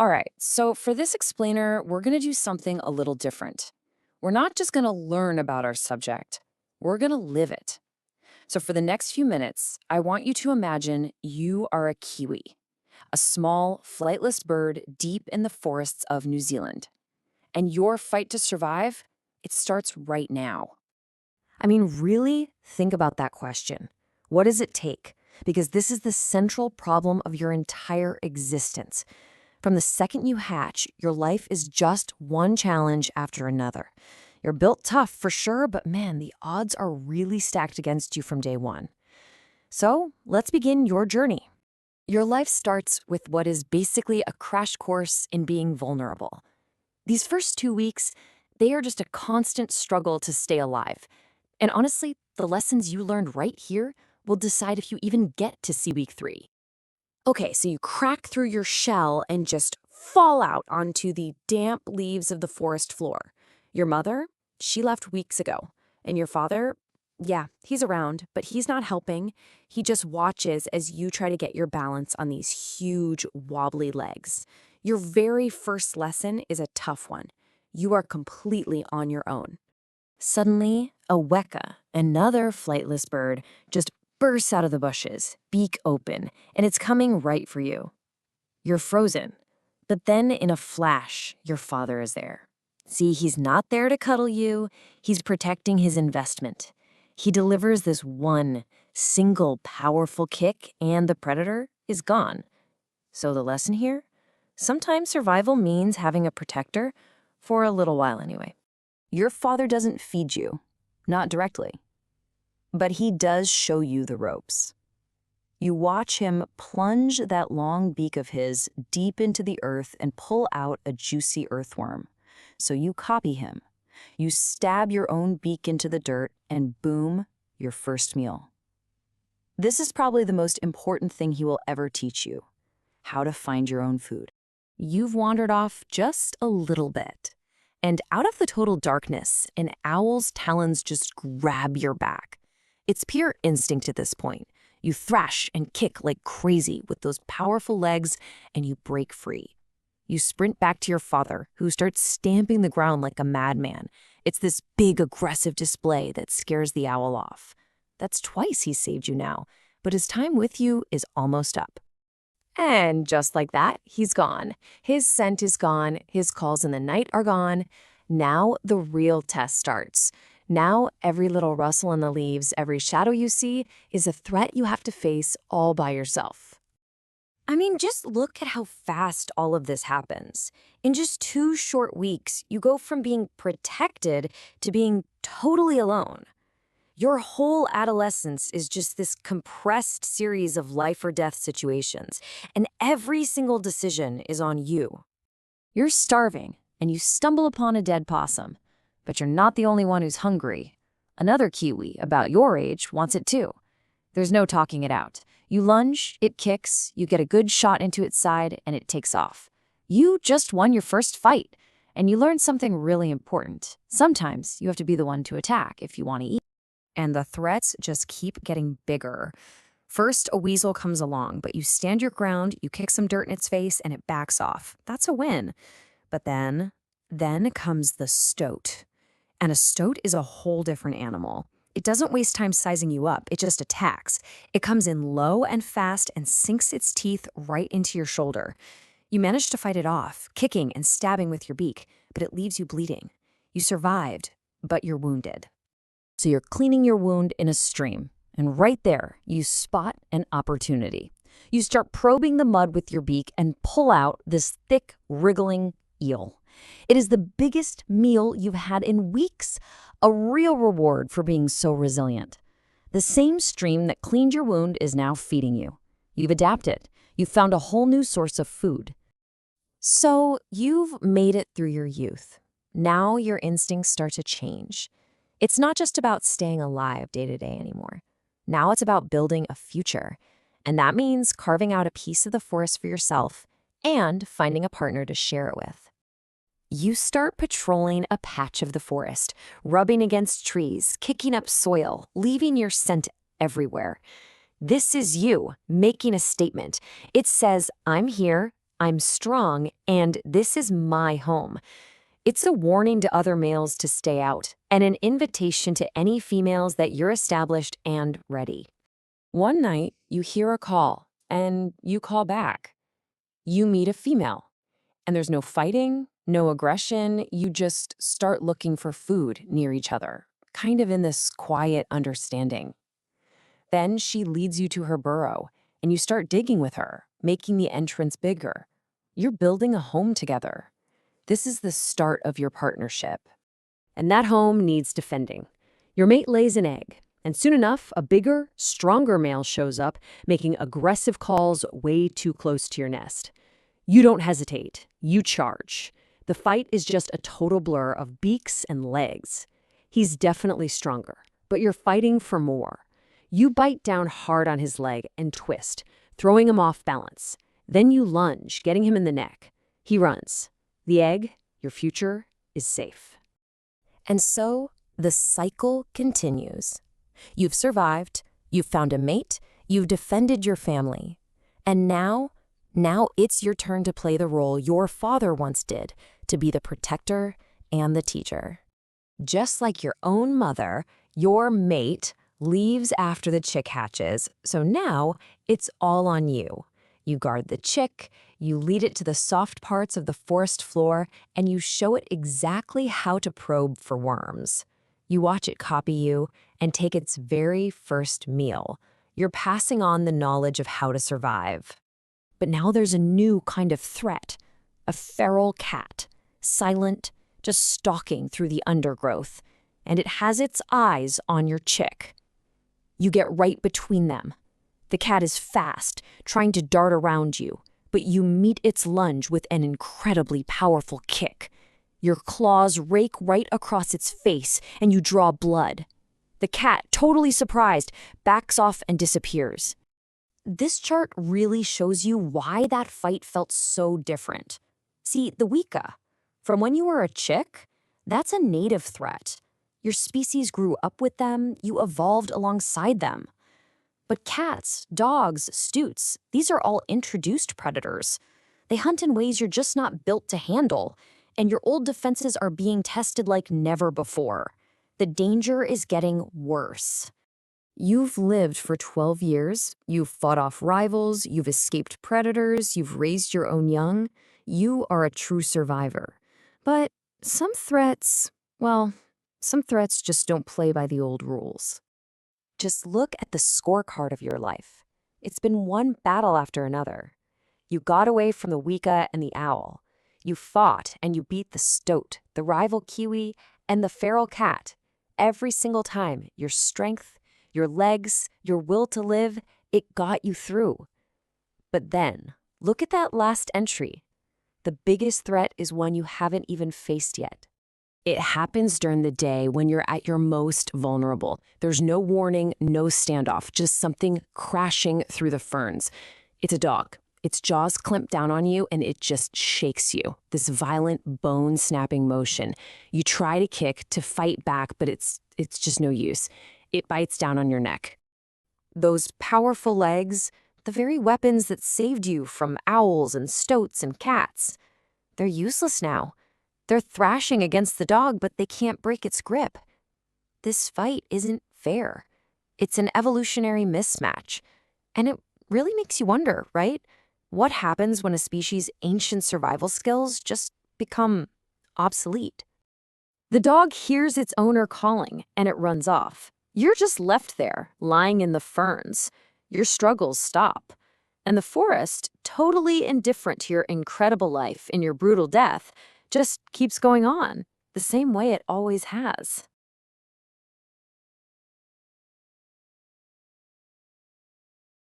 All right, so for this explainer, we're going to do something a little different. We're not just going to learn about our subject, we're going to live it. So for the next few minutes, I want you to imagine you are a kiwi, a small, flightless bird deep in the forests of New Zealand. And your fight to survive, it starts right now. I mean, really think about that question. What does it take? Because this is the central problem of your entire existence. From the second you hatch, your life is just one challenge after another. You're built tough for sure, but man, the odds are really stacked against you from day one. So let's begin your journey. Your life starts with what is basically a crash course in being vulnerable. These first 2 weeks, they are just a constant struggle to stay alive. And honestly, the lessons you learned right here will decide if you even get to see week 3. Okay, so you crack through your shell and just fall out onto the damp leaves of the forest floor. Your mother, she left weeks ago. And your father, yeah, he's around, but he's not helping. He just watches as you try to get your balance on these huge, wobbly legs. Your very first lesson is a tough one. You are completely on your own. Suddenly, a weka, another flightless bird, just bursts out of the bushes, beak open, and it's coming right for you. You're frozen. But then, in a flash, your father is there. See, he's not there to cuddle you. He's protecting his investment. He delivers this one single powerful kick, and the predator is gone. So the lesson here? Sometimes survival means having a protector, for a little while anyway. Your father doesn't feed you, not directly. But he does show you the ropes. You watch him plunge that long beak of his deep into the earth and pull out a juicy earthworm. So you copy him. You stab your own beak into the dirt, and boom, your first meal. This is probably the most important thing he will ever teach you: how to find your own food. You've wandered off just a little bit. And out of the total darkness, an owl's talons just grab your back. It's pure instinct at this point. You thrash and kick like crazy with those powerful legs, and you break free. You sprint back to your father, who starts stamping the ground like a madman. It's this big, aggressive display that scares the owl off. That's twice he's saved you now, but his time with you is almost up. And just like that, he's gone. His scent is gone. His calls in the night are gone. Now the real test starts. Now every little rustle in the leaves, every shadow you see, is a threat you have to face all by yourself. I mean, just look at how fast all of this happens. In just 2 short weeks, you go from being protected to being totally alone. Your whole adolescence is just this compressed series of life or death situations, and every single decision is on you. You're starving, and you stumble upon a dead possum, but you're not the only one who's hungry. Another kiwi, about your age, wants it too. There's no talking it out. You lunge, it kicks, you get a good shot into its side, and it takes off. You just won your first fight, and you learned something really important. Sometimes you have to be the one to attack if you want to eat. And the threats just keep getting bigger. First, a weasel comes along, but you stand your ground, you kick some dirt in its face, and it backs off. That's a win. But then comes the stoat. And a stoat is a whole different animal. It doesn't waste time sizing you up, it just attacks. It comes in low and fast and sinks its teeth right into your shoulder. You manage to fight it off, kicking and stabbing with your beak, but it leaves you bleeding. You survived, but you're wounded. So you're cleaning your wound in a stream, and right there, you spot an opportunity. You start probing the mud with your beak and pull out this thick, wriggling eel. It is the biggest meal you've had in weeks, a real reward for being so resilient. The same stream that cleaned your wound is now feeding you. You've adapted. You've found a whole new source of food. So you've made it through your youth. Now your instincts start to change. It's not just about staying alive day to day anymore. Now it's about building a future. And that means carving out a piece of the forest for yourself and finding a partner to share it with. You start patrolling a patch of the forest, rubbing against trees, kicking up soil, leaving your scent everywhere. This is you making a statement. It says, I'm here, I'm strong, and this is my home. It's a warning to other males to stay out, and an invitation to any females that you're established and ready. One night, you hear a call, and you call back. You meet a female, and there's no fighting, no aggression. You just start looking for food near each other, kind of in this quiet understanding. Then she leads you to her burrow, and you start digging with her, making the entrance bigger. You're building a home together. This is the start of your partnership. And that home needs defending. Your mate lays an egg, and soon enough, a bigger, stronger male shows up, making aggressive calls way too close to your nest. You don't hesitate. You charge. The fight is just a total blur of beaks and legs. He's definitely stronger, but you're fighting for more. You bite down hard on his leg and twist, throwing him off balance. Then you lunge, getting him in the neck. He runs. The egg, your future, is safe. And so the cycle continues. You've survived, you've found a mate, you've defended your family. And now it's your turn to play the role your father once did, to be the protector and the teacher. Just like your own mother, your mate leaves after the chick hatches, so now it's all on you. You guard the chick, you lead it to the soft parts of the forest floor, and you show it exactly how to probe for worms. You watch it copy you and take its very first meal. You're passing on the knowledge of how to survive. But now there's a new kind of threat, a feral cat, silent, just stalking through the undergrowth, and it has its eyes on your chick. You get right between them. The cat is fast, trying to dart around you, but you meet its lunge with an incredibly powerful kick. Your claws rake right across its face, and you draw blood. The cat, totally surprised, backs off and disappears. This chart really shows you why that fight felt so different. See, the Weka, from when you were a chick, that's a native threat. Your species grew up with them, you evolved alongside them. But cats, dogs, stoots, these are all introduced predators. They hunt in ways you're just not built to handle, and your old defenses are being tested like never before. The danger is getting worse. You've lived for 12 years, you've fought off rivals, you've escaped predators, you've raised your own young. You are a true survivor. But some threats just don't play by the old rules. Just look at the scorecard of your life. It's been one battle after another. You got away from the Weka and the owl. You fought and you beat the stoat, the rival Kiwi, and the feral cat. Every single time, your strength, your legs, your will to live, it got you through. But then, look at that last entry. The biggest threat is one you haven't even faced yet. It happens during the day when you're at your most vulnerable. There's no warning, no standoff, just something crashing through the ferns. It's a dog. Its jaws clamp down on you and it just shakes you. This violent bone-snapping motion. You try to kick, to fight back, but it's just no use. It bites down on your neck. Those powerful legs, the very weapons that saved you from owls and stoats and cats, they're useless now. They're thrashing against the dog, but they can't break its grip. This fight isn't fair. It's an evolutionary mismatch. And it really makes you wonder, right? What happens when a species' ancient survival skills just become obsolete? The dog hears its owner calling, and it runs off. You're just left there, lying in the ferns. Your struggles stop. And the forest, totally indifferent to your incredible life and your brutal death, just keeps going on, the same way it always has.